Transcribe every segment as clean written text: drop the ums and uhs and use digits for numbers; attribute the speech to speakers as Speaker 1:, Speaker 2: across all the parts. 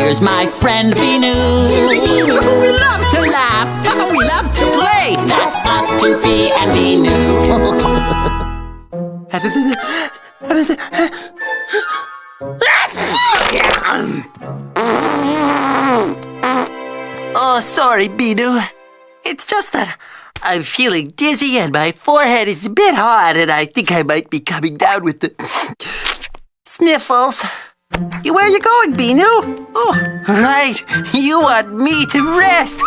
Speaker 1: here's my friend Binoo. We love to laugh. We love to play. That's us, Toopy and Binoo.
Speaker 2: Oh, sorry, Binoo. It's just that I'm feeling dizzy and my forehead is a bit hot and I think I might be coming down with the sniffles. Where are you going, Binoo? Oh, right. You want me to rest.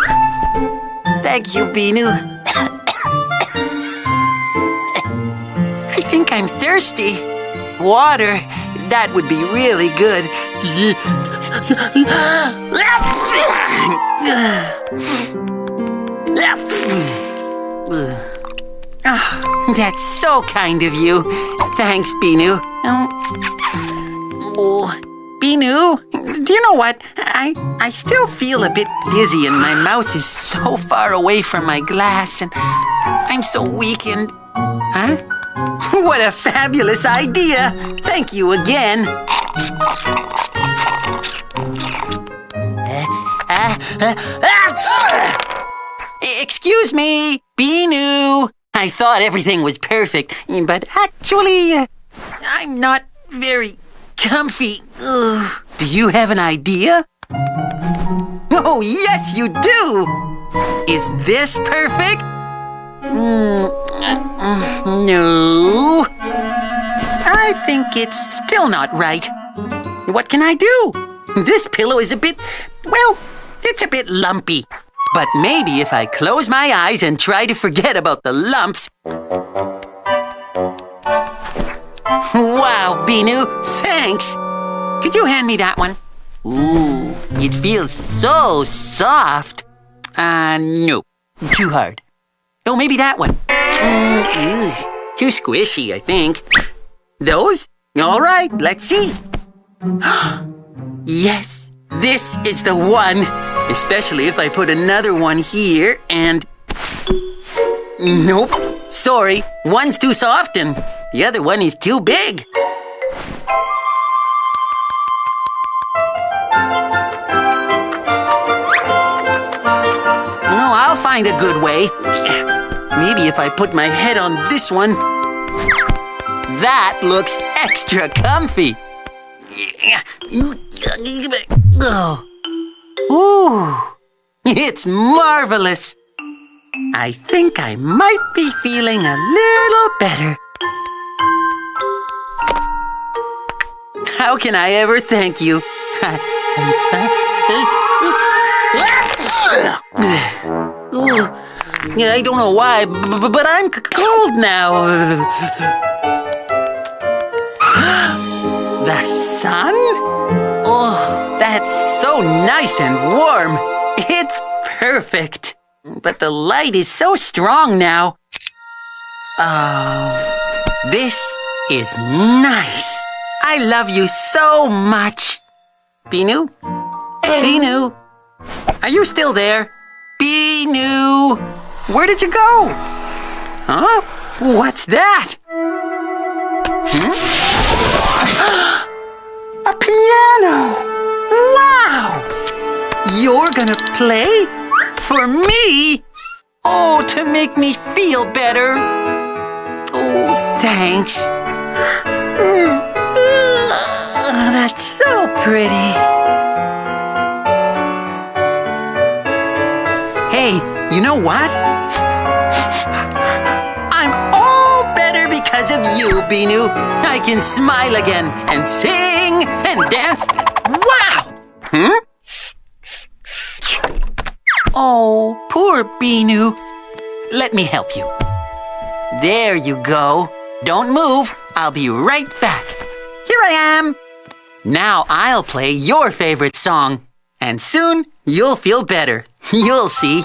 Speaker 2: Thank you, Binoo. I think I'm thirsty. Water, that would be really good. Oh, that's so kind of you. Thanks, Binoo. Oh, Binoo, do you know what? I still feel a bit dizzy and my mouth is so far away from my glass and I'm so weak and... Huh? What a fabulous idea! Thank you again. Excuse me, Binoo. I thought everything was perfect, but actually, I'm not very comfy. Ugh. Do you have an idea? Oh, yes, you do! Is this perfect? No. I think it's still not right. What can I do? This pillow is a bit, well, it's a bit lumpy. But maybe if I close my eyes and try to forget about the lumps... Wow, Binoo, thanks! Could you hand me that one? Ooh, it feels so soft. No, too hard. Oh, maybe that one. Too squishy, I think. Those? All right, let's see. Yes, this is the one. Especially if I put another one here and... Nope, sorry, one's too soft and the other one is too big. No, I'll find a good way. Maybe if I put my head on this one. That looks extra comfy. Oh. Ooh, it's marvelous. I think I might be feeling a little better. How can I ever thank you? I don't know why, but I'm cold now. The sun? Oh, that's so nice and warm. It's perfect. But the light is so strong now. Oh, this is nice. I love you so much. Binoo? Binoo? Are you still there? Binoo! Where did you go? Huh? What's that? A piano! Wow! You're gonna play? For me? Oh, to make me feel better. Oh, thanks. That's so pretty. Hey, you know what? I'm all better because of you, Binoo. I can smile again and sing and dance. Wow! Oh, poor Binoo. Let me help you. There you go. Don't move. I'll be right back. Here I am. Now I'll play your favorite song. And soon you'll feel better. You'll see.